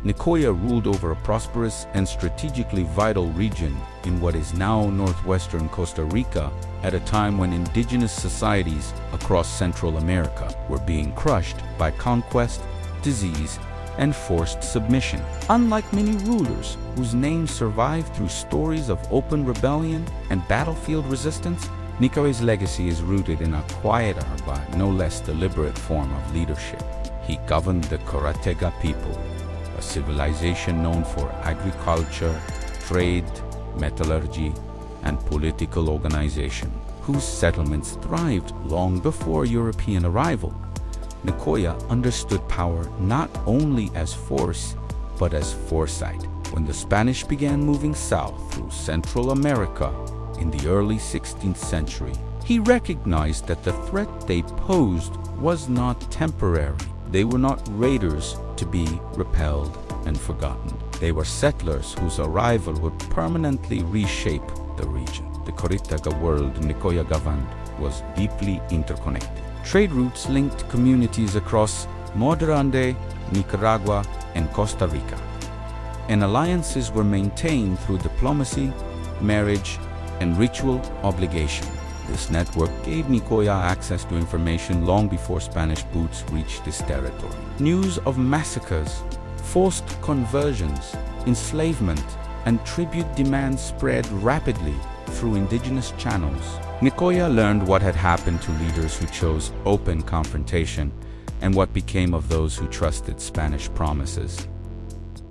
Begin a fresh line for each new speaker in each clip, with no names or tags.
Nicoya ruled over a prosperous and strategically vital region in what is now northwestern Costa Rica at a time when indigenous societies across Central America were being crushed by conquest, disease, and forced submission. Unlike many rulers whose names survive through stories of open rebellion and battlefield resistance, Nicoya's legacy is rooted in a quieter but no less deliberate form of leadership. He governed the Chorotega people, a civilization known for agriculture, trade, metallurgy, and political organization, whose settlements thrived long before European arrival. Nicoya understood power not only as force, but as foresight. When the Spanish began moving south through Central America in the early 16th century, he recognized that the threat they posed was not temporary. They were not raiders to be repelled and forgotten. They were settlers whose arrival would permanently reshape the region. The Chorotega world Nicoya governed was deeply interconnected. Trade routes linked communities across Modrande, Nicaragua, and Costa Rica, and alliances were maintained through diplomacy, marriage, and ritual obligation. This network gave Nicoya access to information long before Spanish boots reached his territory. News of massacres, forced conversions, enslavement, and tribute demands spread rapidly through indigenous channels. Nicoya learned what had happened to leaders who chose open confrontation and what became of those who trusted Spanish promises.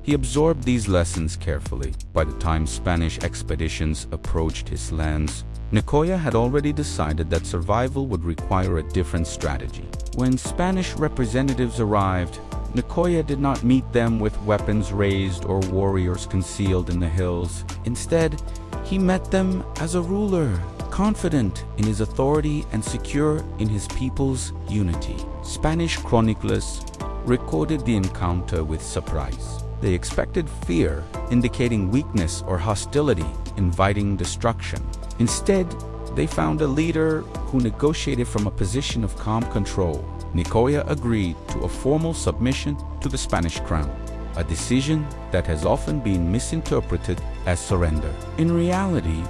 He absorbed these lessons carefully. By the time Spanish expeditions approached his lands, Nicoya had already decided that survival would require a different strategy. When Spanish representatives arrived, Nicoya did not meet them with weapons raised or warriors concealed in the hills. Instead, he met them as a ruler, confident in his authority and secure in his people's unity. Spanish chroniclers recorded the encounter with surprise. They expected fear, indicating weakness or hostility, inviting destruction. Instead, they found a leader who negotiated from a position of calm control. Nicoya agreed to a formal submission to the Spanish crown, a decision that has often been misinterpreted as surrender. In reality,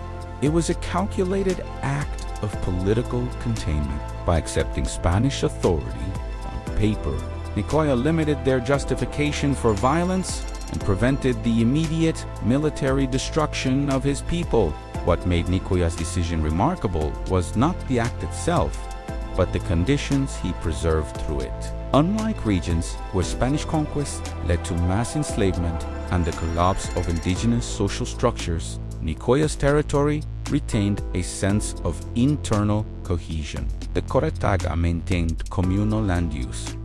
it was a calculated act of political containment. By accepting Spanish authority on paper, Nicoya limited their justification for violence and prevented the immediate military destruction of his people. What made Nicoya's decision remarkable was not the act itself, but the conditions he preserved through it. Unlike regions where Spanish conquest led to mass enslavement and the collapse of indigenous social structures, Nicoya's territory retained a sense of internal cohesion. The Chorotega maintained communal land use,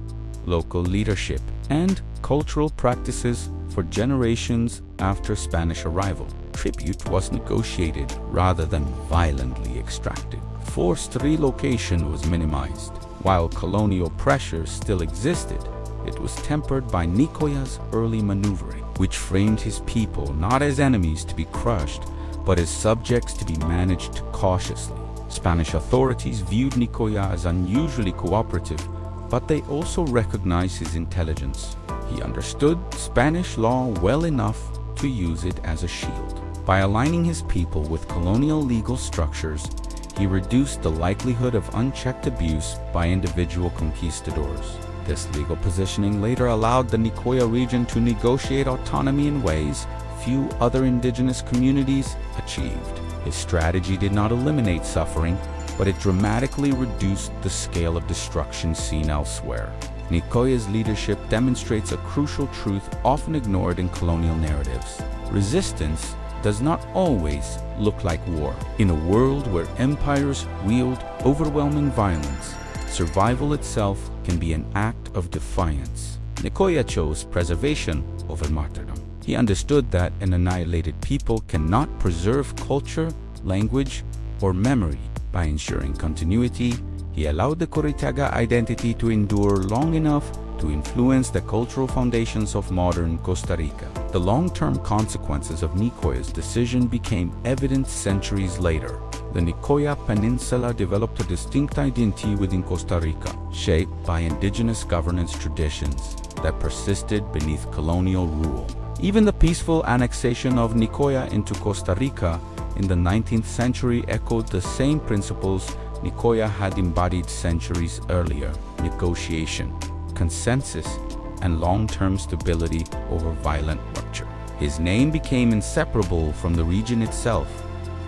local leadership, and cultural practices for generations after Spanish arrival. Tribute was negotiated rather than violently extracted. Forced relocation was minimized. While colonial pressure still existed, it was tempered by Nicoya's early maneuvering, which framed his people not as enemies to be crushed, but as subjects to be managed cautiously. Spanish authorities viewed Nicoya as unusually cooperative, but they also recognized his intelligence. He understood Spanish law well enough to use it as a shield. By aligning his people with colonial legal structures, he reduced the likelihood of unchecked abuse by individual conquistadors. This legal positioning later allowed the Nicoya region to negotiate autonomy in ways few other indigenous communities achieved. His strategy did not eliminate suffering, but it dramatically reduced the scale of destruction seen elsewhere. Nicoya's leadership demonstrates a crucial truth often ignored in colonial narratives. Resistance does not always look like war. In a world where empires wield overwhelming violence, survival itself can be an act of defiance. Nicoya chose preservation over martyrdom. He understood that an annihilated people cannot preserve culture, language, or memory. By ensuring continuity, he allowed the Chorotega identity to endure long enough to influence the cultural foundations of modern Costa Rica. The long-term consequences of Nicoya's decision became evident centuries later. The Nicoya Peninsula developed a distinct identity within Costa Rica, shaped by indigenous governance traditions, that persisted beneath colonial rule. Even the peaceful annexation of Nicoya into Costa Rica in the 19th century echoed the same principles Nicoya had embodied centuries earlier: negotiation, consensus, and long-term stability over violent rupture. His name became inseparable from the region itself,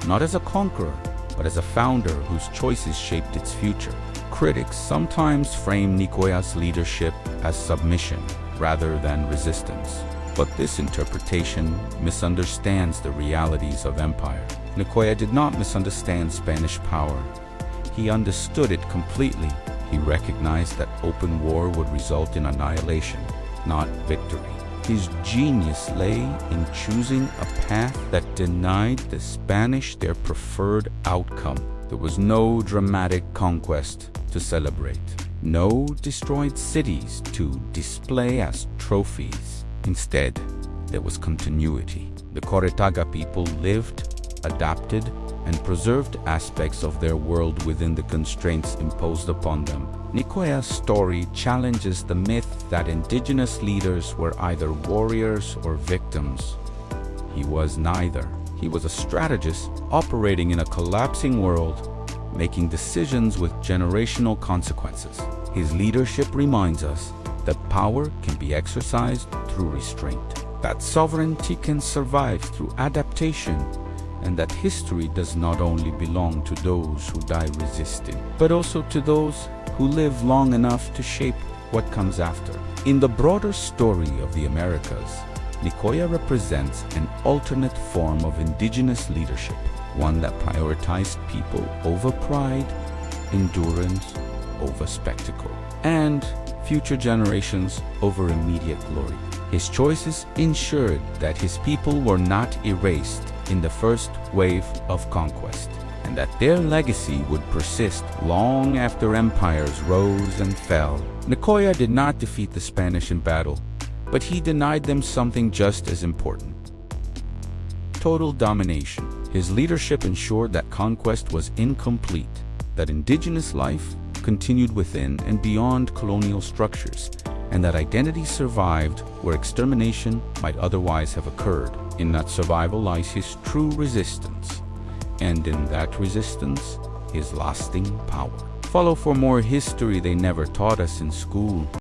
not as a conqueror, but as a founder whose choices shaped its future. Critics sometimes frame Nicoya's leadership as submission rather than resistance, but this interpretation misunderstands the realities of empire. Nicoya did not misunderstand Spanish power. He understood it completely. He recognized that open war would result in annihilation, not victory. His genius lay in choosing a path that denied the Spanish their preferred outcome. There was no dramatic conquest to celebrate, no destroyed cities to display as trophies. Instead, there was continuity. The Chorotega people lived, adapted, and preserved aspects of their world within the constraints imposed upon them. Nicoya's story challenges the myth that indigenous leaders were either warriors or victims. He was neither. He was a strategist operating in a collapsing world, making decisions with generational consequences. His leadership reminds us that power can be exercised through restraint, that sovereignty can survive through adaptation, and that history does not only belong to those who die resisting, but also to those who live long enough to shape what comes after. In the broader story of the Americas, Nicoya represents an alternate form of indigenous leadership, one that prioritized people over pride, endurance over spectacle, and future generations over immediate glory. His choices ensured that his people were not erased in the first wave of conquest, and that their legacy would persist long after empires rose and fell. Nicoya did not defeat the Spanish in battle, but he denied them something just as important: total domination. His leadership ensured that conquest was incomplete, that indigenous life continued within and beyond colonial structures, and that identity survived where extermination might otherwise have occurred. In that survival lies his true resistance, and in that resistance, his lasting power. Follow for more history they never taught us in school.